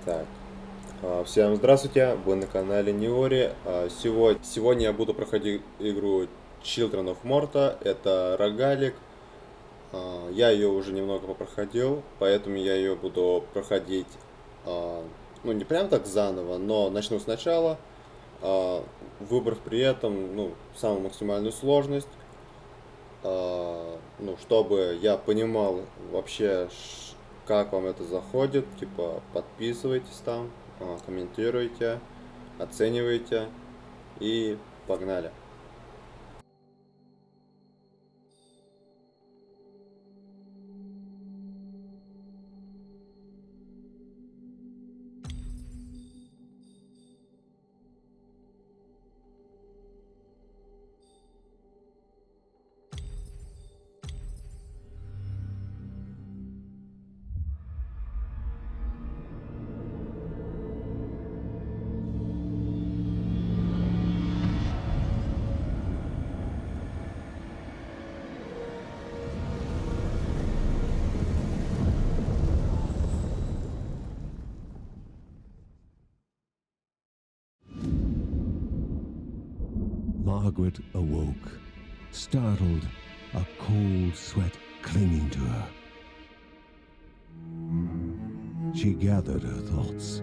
Так, всем здравствуйте, вы на канале Неори. Сегодня я буду проходить игру Children of Morta, это рогалик. Я ее уже немного попроходил, поэтому я ее буду проходить, ну не прям так заново, но начну сначала, выбрав при этом, ну, самую максимальную сложность, ну, чтобы я понимал вообще, как вам это заходит, типа подписывайтесь там, комментируйте, оценивайте и погнали. Margaret awoke, startled, a cold sweat clinging to her. She gathered her thoughts.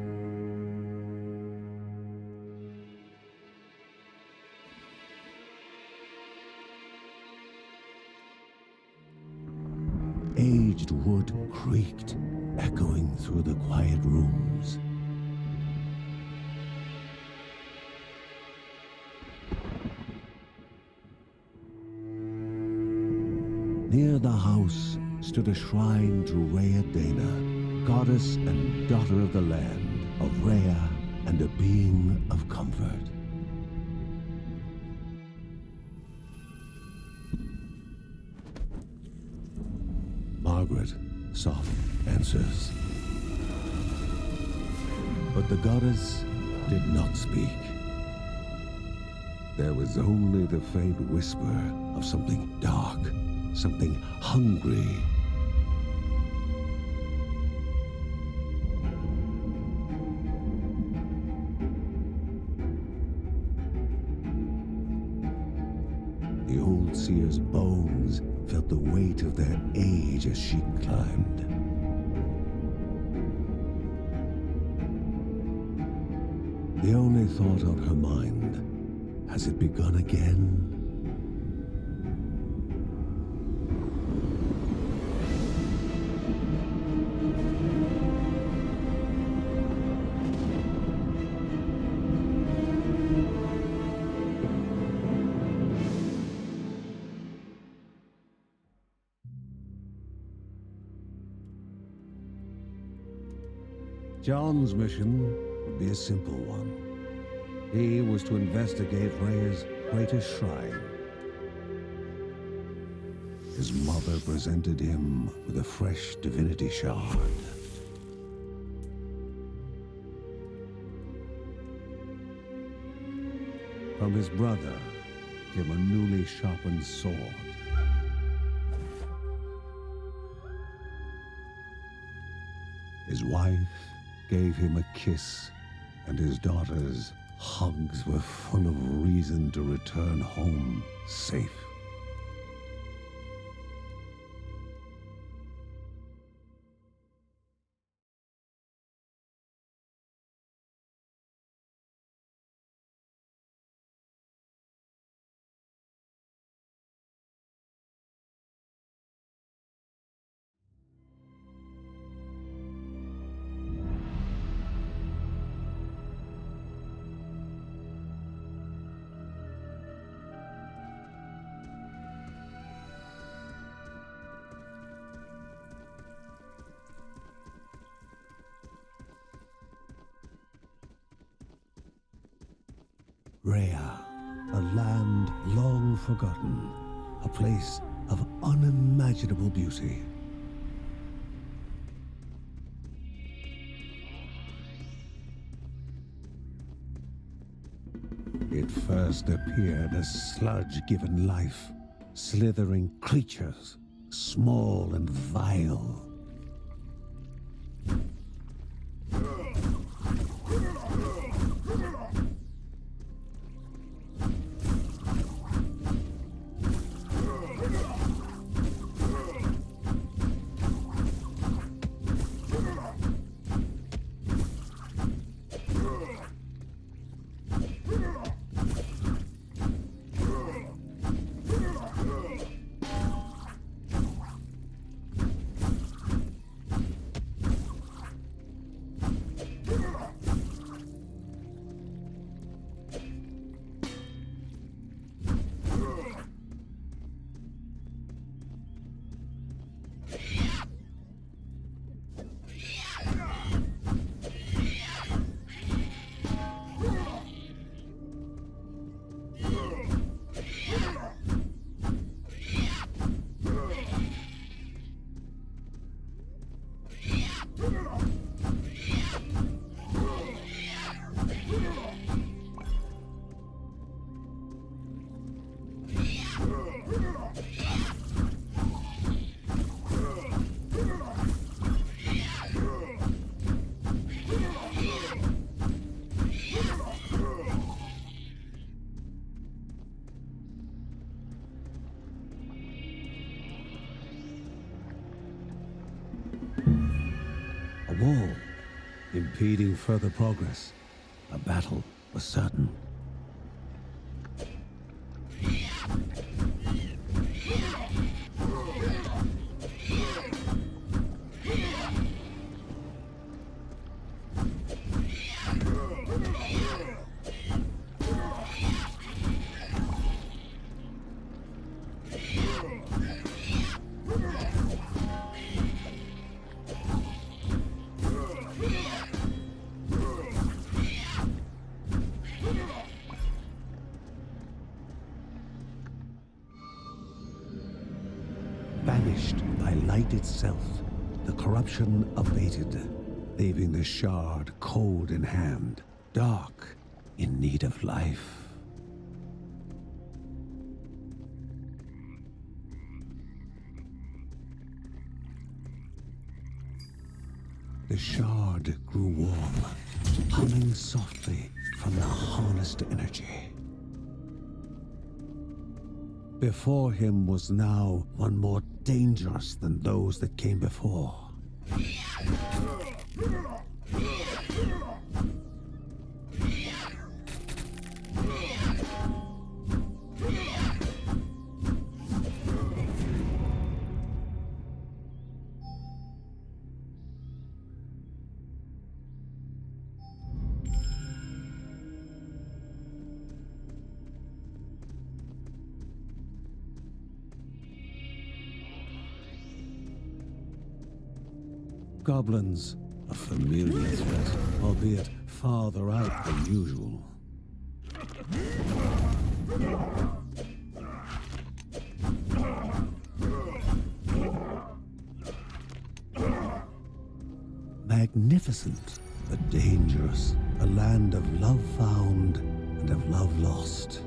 Aged wood creaked, echoing through the quiet rooms. Near the house stood a shrine to Rhea Dana, goddess and daughter of the land, of Rhea and a being of comfort. Margaret sought answers. But the goddess did not speak. There was only the faint whisper of something dark, something hungry. The old seer's bones felt the weight of their age as she climbed. The only thought on her mind, has it begun again? John's mission would be a simple one. He was to investigate Rhea's greatest shrine. His mother presented him with a fresh divinity shard. From his brother came a newly sharpened sword. His wife gave him a kiss, and his daughter's hugs were full of reason to return home safe. Rhea, a land long forgotten, a place of unimaginable beauty. It first appeared as sludge given life, slithering creatures, small and vile. impeding further progress. A battle was certain. Banished by light itself, the corruption abated, leaving the shard cold in hand, dark, in need of life. The shard grew warm, humming softly from the harnessed energy. Before him was now one more dangerous than those that came before. Goblins, a familiar threat, albeit farther out than usual. Magnificent, but dangerous, a land of love found and of love lost.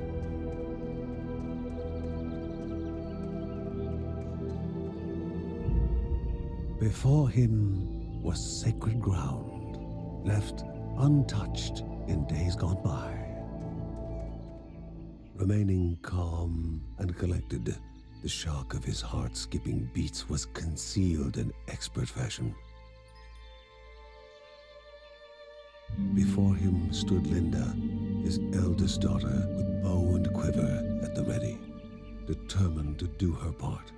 Before him was sacred ground, left untouched in days gone by. Remaining calm and collected, the shock of his heart-skipping beats was concealed in expert fashion. Before him stood Linda, his eldest daughter, with bow and quiver at the ready, determined to do her part.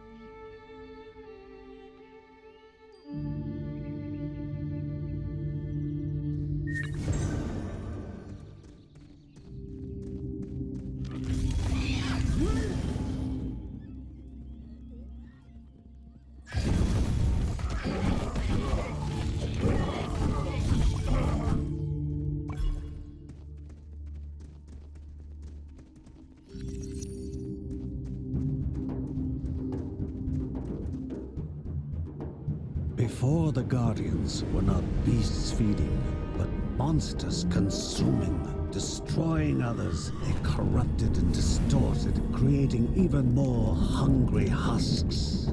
Before the Guardians were not beasts feeding, but monsters consuming, destroying others. They corrupted and distorted, creating even more hungry husks.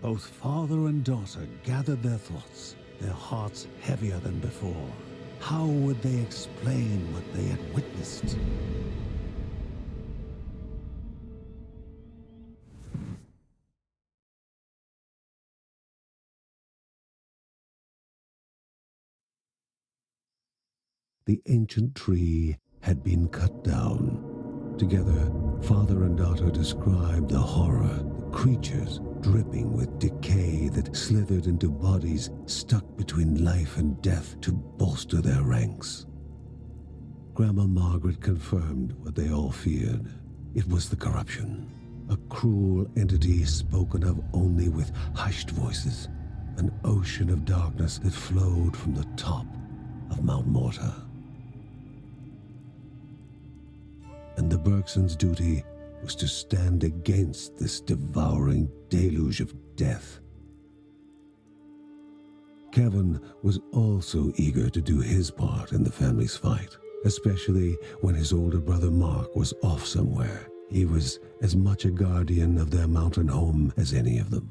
Both father and daughter gathered their thoughts, their hearts heavier than before. How would they explain what they had witnessed? The ancient tree had been cut down. Together, father and daughter described the horror, the creatures dripping with decay that slithered into bodies stuck between life and death to bolster their ranks. Grandma Margaret confirmed what they all feared. It was the corruption, a cruel entity spoken of only with hushed voices. an ocean of darkness that flowed from the top of Mount Morta. And the Bergsons' duty was to stand against this devouring deluge of death. Kevin was also eager to do his part in the family's fight, especially when his older brother Mark was off somewhere. He was as much a guardian of their mountain home as any of them.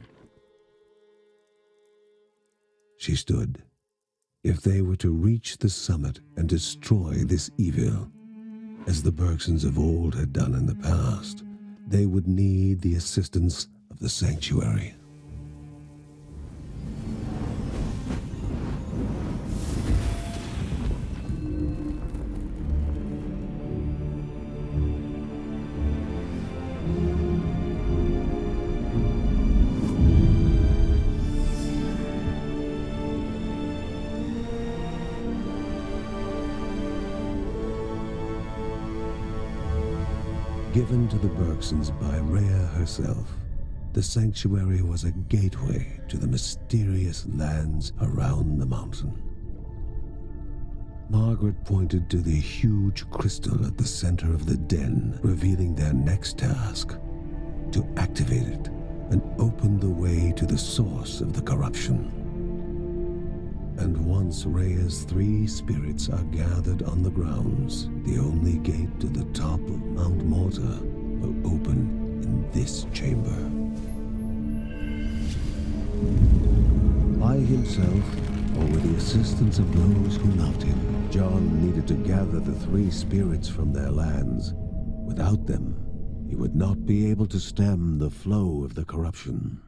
She stood. If they were to reach the summit and destroy this evil, as the Bergsons of old had done in the past, they would need the assistance of the sanctuary. Given to the Bergsons by Rhea herself, the sanctuary was a gateway to the mysterious lands around the mountain. Margaret pointed to the huge crystal at the center of the den, revealing their next task: to activate it and open the way to the source of the corruption. And once Rhea's 3 spirits are gathered on the grounds, the only gate to the top of Mount Morta will open in this chamber. By himself, or with the assistance of those who loved him, John needed to gather the 3 spirits from their lands. Without them, he would not be able to stem the flow of the corruption.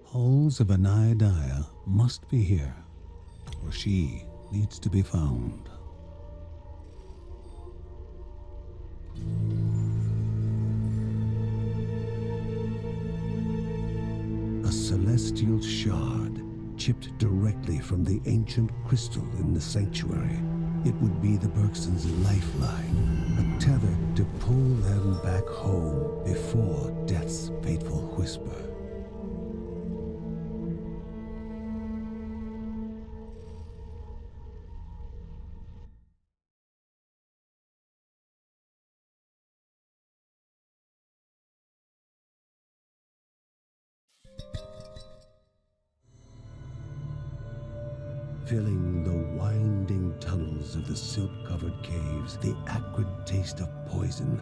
Halls of Anaiadaya must be here, or she needs to be found. A celestial shard chipped directly from the ancient crystal in the sanctuary. It would be the Bergsons' lifeline, a tether to pull them back home before death's fateful whisper. Filling the winding tunnels of the silt-covered caves, the acrid taste of poison.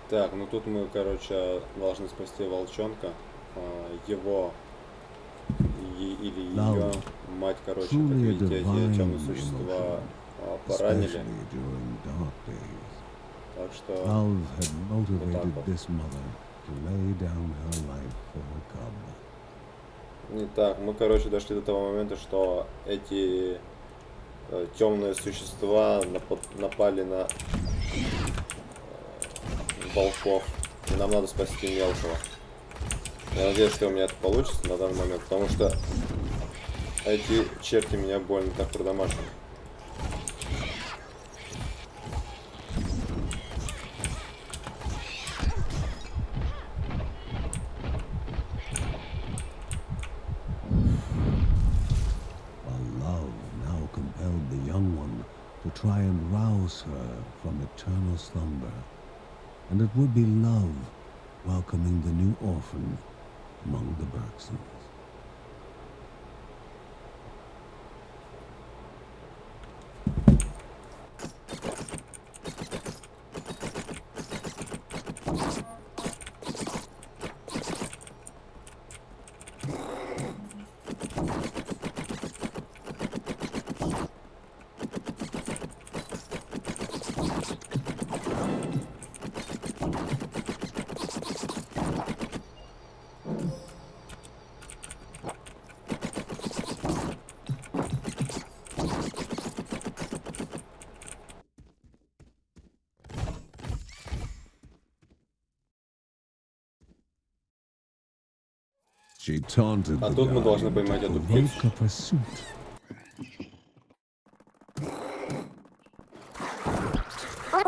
Так, ну тут мы, короче, должны спасти волчонка. Его или ее мать, короче, как Truly a видите, эти divine темные существа emotion, поранили. especially during dark days. Так что Love had motivated вот. this mother to lay down her life for her cub. Итак, мы, короче, дошли до того момента, что эти темные существа напали на волков. И нам надо спасти мелкого. Я надеюсь, что у меня это получится на данный момент, потому что эти черти меня больно так продамажили. Love now compelled the young one to try and rouse her from eternal slumber. And it would be love welcoming the new orphan among the Bergsons. She taunted А the тут мы должны guardian поймать to эту птицу. provoke a pursuit.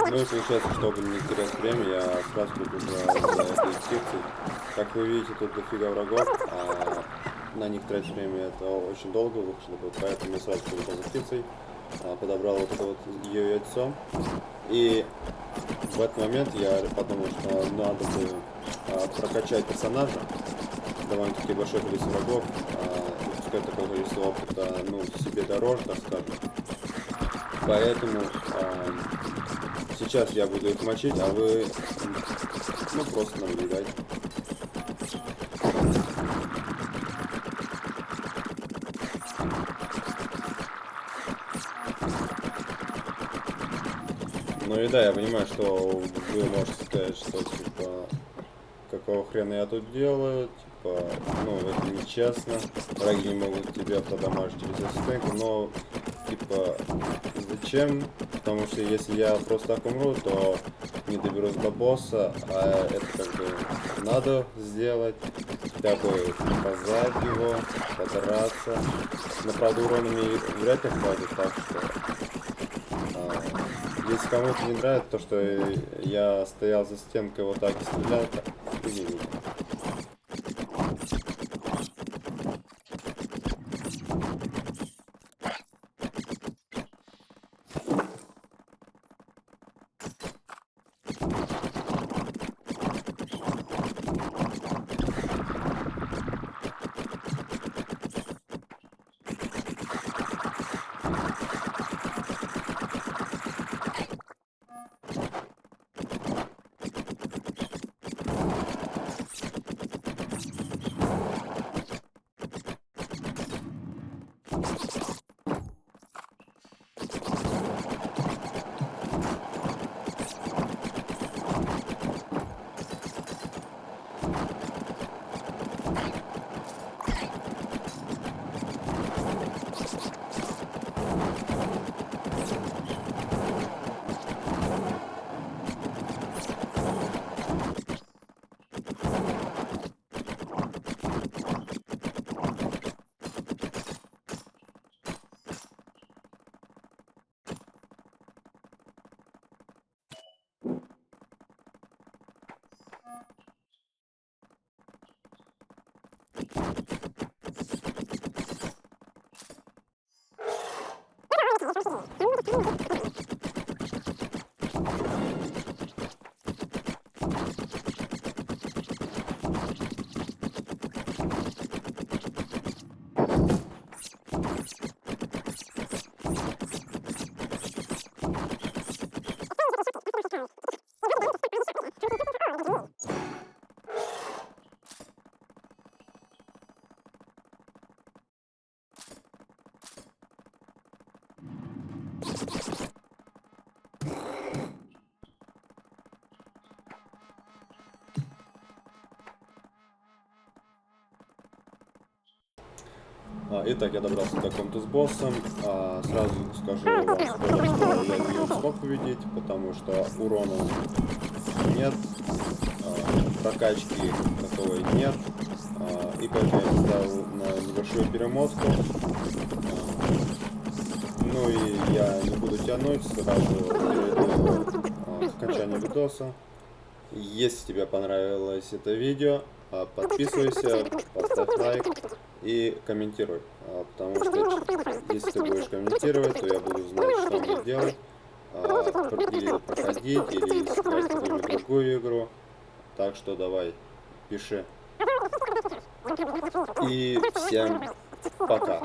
Ну и получается, чтобы не терять время, я сразу побежал за этой птицей. Как вы видите, тут дофига врагов, а на них тратить время это очень долго вышло бы, поэтому я сразу побежал за птицей, подобрал вот это вот ее яйцо. И в этот момент я подумал, что надо бы прокачать персонажа. Довольно-таки большое количество врагов, выпускать такое количество опыта, ну, себе дороже, так скажем. Поэтому сейчас я буду их мочить, а вы, ну, просто наблюдайте. Ну и да, я понимаю, что вы можете сказать, что типа какого хрена я тут делаю, типа, ну, это нечестно, враги не могут тебя продамажить через ассистентку, но, типа, зачем? Потому что если я просто так умру, то не доберусь до босса, а это как бы надо сделать, хотя бы наказать его, подраться, но, правда, урона мне вряд ли хватит, так что... Если кому-то не нравится то, что я стоял за стенкой вот так и стрелял, так, извините. Итак, я добрался до комнаты с боссом. Сразу скажу вам, что я не смог победить, потому что урона нет, прокачки таковой нет, и поэтому я ставил на небольшую перемотку. Ну и я не буду тянуть, сразу перейду к окончанию видоса. Если тебе понравилось это видео, подписывайся, поставь лайк и комментируй, потому что если ты будешь комментировать, то я буду знать, что мне делать, или проходить, или искать какую-нибудь другую игру. Так что давай, пиши. И всем пока.